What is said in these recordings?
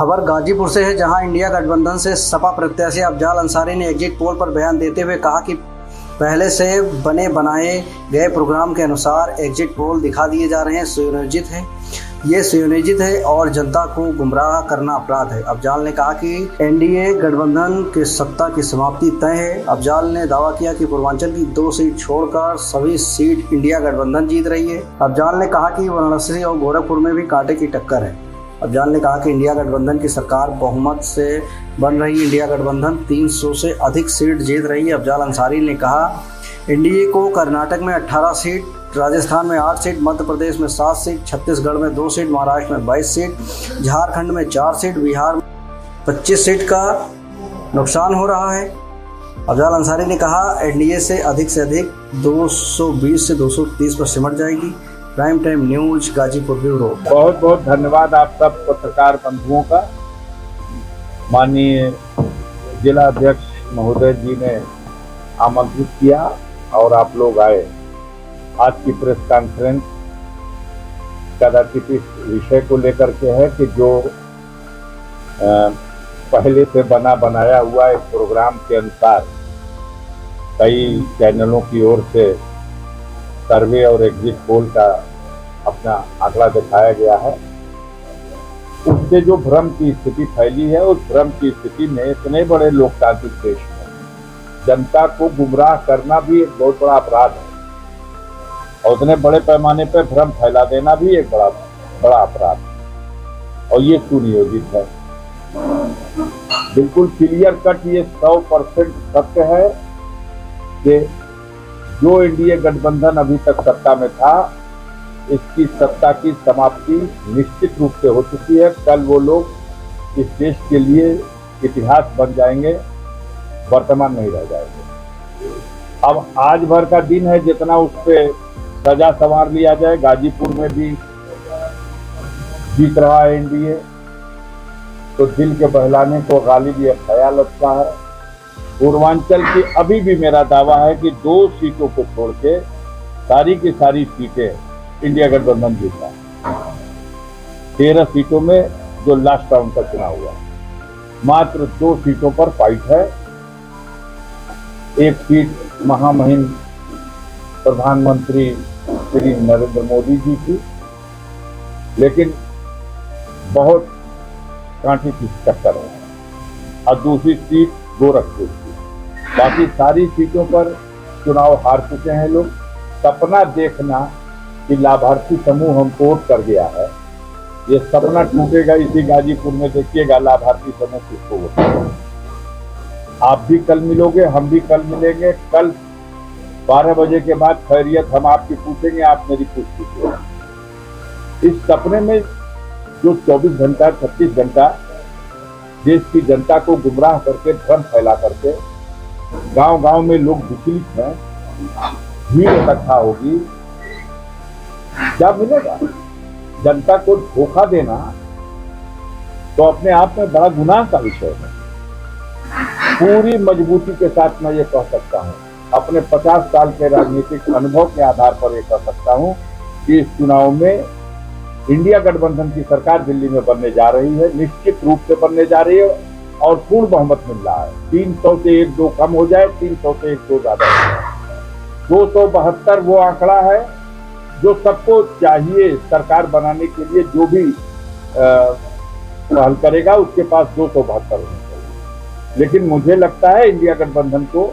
खबर गाजीपुर से है, जहां इंडिया गठबंधन से सपा प्रत्याशी अफजाल अंसारी ने एग्जिट पोल पर बयान देते हुए कहा कि पहले से बने बनाए गए प्रोग्राम के अनुसार एग्जिट पोल दिखा दिए जा रहे हैं, सुनियोजित है और जनता को गुमराह करना अपराध है। अफजाल ने कहा कि एनडीए गठबंधन के सत्ता की समाप्ति तय है। अफजाल ने दावा किया कि पूर्वांचल की 2 सीट छोड़कर सभी सीट इंडिया गठबंधन जीत रही है। अफजाल ने कहा कि वाराणसी और गोरखपुर में भी कांटे की टक्कर है। अफजाल ने कहा कि इंडिया गठबंधन की सरकार बहुमत से बन रही। इंडिया गठबंधन 300 से अधिक सीट जीत रही है। अफजाल अंसारी ने कहा एनडीए को कर्नाटक में 18 सीट, राजस्थान में 8 सीट, मध्य प्रदेश में 7 सीट, छत्तीसगढ़ में 2 सीट, महाराष्ट्र में 22 सीट, झारखंड में 4 सीट, बिहार में 25 सीट का नुकसान हो रहा है। अफजाल अंसारी ने कहा एनडीए से अधिक 220 से 230 पर सिमट जाएगी। Prime time news Ghazipur bureau. बहुत बहुत धन्यवाद आप सब पत्रकार बंधुओं का। माननीय जिला अध्यक्ष महोदय जी ने आमंत्रित किया और आप लोग आए। आज की प्रेस कॉन्फ्रेंस कदाचित इस विषय को लेकर के है कि जो पहले से बना बनाया हुआ एक प्रोग्राम के अनुसार कई चैनलों की ओर से सर्वे और एग्जिट पोल का अपना आंकड़ा दिखाया गया है। उससे जो भ्रम की स्थिति फैली है, उस भ्रम की स्थिति में इतने बड़े लोकतांत्रिक देश में जनता को गुमराह करना भी एक बहुत बड़ा अपराध है और उतने बड़े पैमाने पर भ्रम फैला देना भी एक बड़ा अपराध है और ये सुनियोजित है। बिल्कुल क्लियर कट ये 100% सत्य है कि जो एनडीए गठबंधन अभी तक सत्ता में था, इसकी सत्ता की समाप्ति निश्चित रूप से हो चुकी है। कल वो लोग इस देश के लिए इतिहास बन जाएंगे, वर्तमान नहीं रह जाएंगे। अब आज भर का दिन है, जितना उस पर सजा संवार लिया जाए। गाजीपुर में भी जीत रहा है एनडीए, तो दिल के बहलाने को गालिब ये ख्याल अच्छा है। पूर्वांचल की अभी भी मेरा दावा है कि 2 सीटों को छोड़ के सारी की सारी सीटें इंडिया गठबंधन जीता। 13 सीटों में जो लास्ट राउंड का चुनाव हुआ, मात्र 2 सीटों पर फाइट है। एक सीट महामहिम प्रधानमंत्री श्री नरेंद्र मोदी जी की, लेकिन बहुत कांटे की टक्कर है, और दूसरी सीट गोरखपुर की। बाकी सारी सीटों पर चुनाव हार चुके हैं लोग। सपना देखना कि लाभार्थी समूह हमको वोट कर गया है, ये सपना टूटेगा इसी गाजीपुर में। देखिएगा लाभार्थी समूह किसको वोट करेगा। आप भी कल मिलोगे, हम भी कल मिलेंगे। कल 12 बजे के बाद खैरियत हम आपकी पूछेंगे, आप मेरी पूछेंगे। इस सपने में जो 24 घंटा 36 घंटा देश की जनता को गुमराह करके, भ्रम फैला करके गांव-गांव में लोग विचलित हैं, भीड़ इकट्ठा होगी, क्या मिलेगा? जनता को धोखा देना तो अपने आप में बड़ा गुनाह का विषय है। पूरी मजबूती के साथ मैं ये कह सकता हूँ, अपने 50 साल के राजनीतिक अनुभव के आधार पर ये कह सकता हूँ कि इस चुनाव में इंडिया गठबंधन की सरकार दिल्ली में बनने जा रही है, निश्चित रूप से बनने जा रही है और पूर्ण बहुमत मिल रहा है। 300 से 1-2 कम हो जाए, 300 से 1-2 ज्यादा हो जाए। 272 वो आंकड़ा है जो सबको चाहिए सरकार बनाने के लिए। जो भी पहल करेगा उसके पास 272 होने चाहिए, लेकिन मुझे लगता है इंडिया गठबंधन को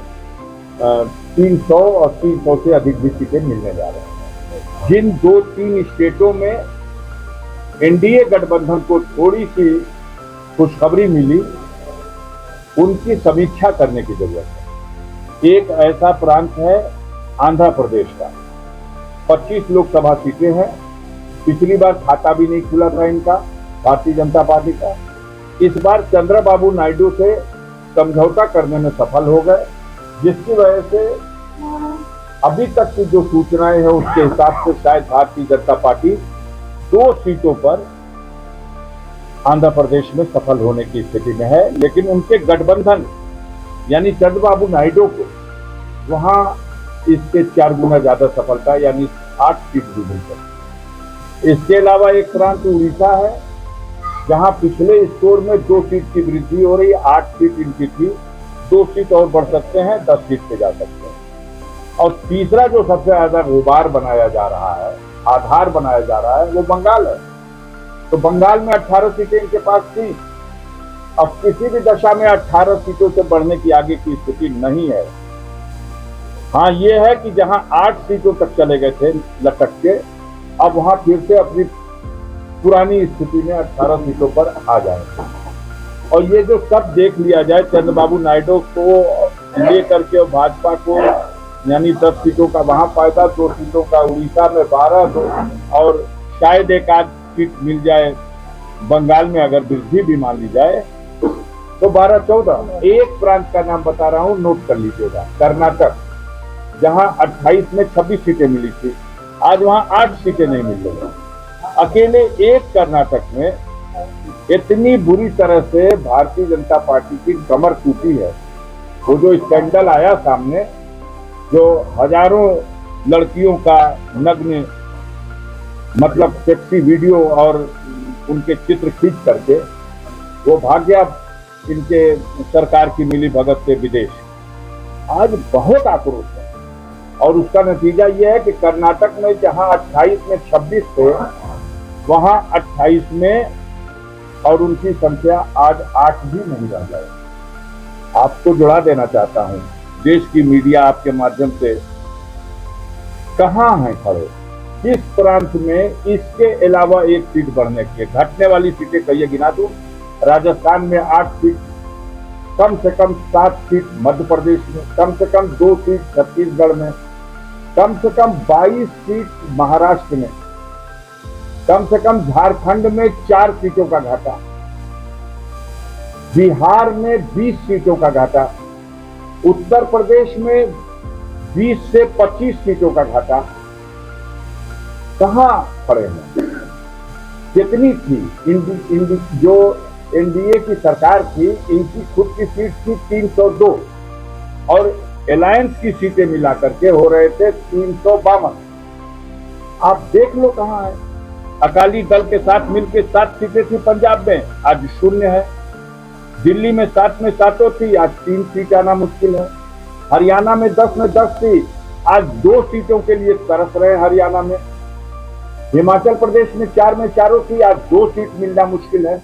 300 और 300 से अधिक भी सीटें मिलने जा रही हैं। जिन 2-3 स्टेटों में एनडीए गठबंधन को थोड़ी सी खुशखबरी मिली, उनकी समीक्षा करने की जरूरत है। एक ऐसा प्रांत है आंध्र प्रदेश का, 25 लोकसभा सीटें हैं। पिछली बार खाता भी नहीं खुला था इनका, भारतीय जनता पार्टी का। इस बार चंद्रबाबू नायडू से समझौता करने में सफल हो गए, जिसकी वजह से अभी तक की जो सूचनाएं हैं उसके हिसाब से शायद भारतीय जनता पार्टी 2 सीटों पर आंध्र प्रदेश में सफल होने की स्थिति में है। लेकिन उनके गठबंधन यानी चंद्रबाबू नायडू को वहां इसके 4 गुना ज्यादा सफलता यानी 8 सीट भी मिल सकती। इसके अलावा एक प्रांत उड़ीसा है, जहां पिछले स्कोर में 2 सीट की वृद्धि हो रही, 8 सीट इनकी थी, 2 सीट और बढ़ सकते हैं, 10 सीट पे जा सकते हैं। और तीसरा जो सबसे ज्यादा गुबार बनाया जा रहा है, आधार बनाया जा रहा है, वो बंगाल है। तो बंगाल में 18 सीटें इनके पास थी, अब किसी भी दशा में 18 सीटों से बढ़ने की आगे की स्थिति नहीं है। हाँ, ये है कि जहां 8 सीटों तक चले गए थे लटक के, अब वहां फिर से अपनी पुरानी स्थिति में 18 सीटों पर आ जाए। और ये जो सब देख लिया जाए, चंद्रबाबू नायडू को लेकर के भाजपा को यानी 10 सीटों का वहां फायदा, 2 सीटों का उड़ीसा में, 12 और शायद एक आध सीट मिल जाए बंगाल में, अगर वृद्धि भी मान ली जाए तो 12-14। एक प्रांत का नाम बता रहा हूं, नोट कर लीजिएगा, कर्नाटक, जहां 28 में 26 सीटें मिली थी, आज वहां 8 सीटें नहीं मिल रही। अकेले एक कर्नाटक में इतनी बुरी तरह से भारतीय जनता पार्टी की कमर टूटी है। वो जो स्कैंडल आया सामने, जो हजारों लड़कियों का नग्न मतलब सेक्सी वीडियो और उनके चित्र खींच करके वो भाग गया इनके सरकार की मिली भगत से विदेश। आज बहुत आक्रोश है और उसका नतीजा यह है कि कर्नाटक में जहां 28 में 26 थे, वहां 28 में और उनकी संख्या आज 8 भी नहीं रह गए। आपको जुड़ा देना चाहता हूं, देश की मीडिया आपके माध्यम से, कहां है खड़े, किस प्रांत में इसके अलावा 1 सीट बढ़ने की, घटने वाली सीटें कहिए गिना दूं। राजस्थान में 8 सीट, कम से कम 7 सीट मध्य प्रदेश में, कम से कम 2 सीट छत्तीसगढ़ में, कम से कम 22 सीट महाराष्ट्र में, कम से कम झारखंड में 4 सीटों का घाटा, बिहार में 20 सीटों का घाटा, उत्तर प्रदेश में 20 से 25 सीटों का घाटा। कहां खड़े हैं? कितनी थी जो एनडीए की सरकार थी, इनकी खुद की सीट थी 302 और अलायंस की सीटें मिला करके हो रहे थे 352। आप देख लो कहां है। अकाली दल के साथ मिलकर 7 सीटें थी पंजाब में, आज 0 है। दिल्ली में 7 में 7 थी, आज 3 सीट आना मुश्किल है। हरियाणा में 10 में 10 थी, आज 2 सीटों के लिए तरस रहे हरियाणा में। हिमाचल प्रदेश में 4 में 4 थी, आज 2 सीट मिलना मुश्किल है।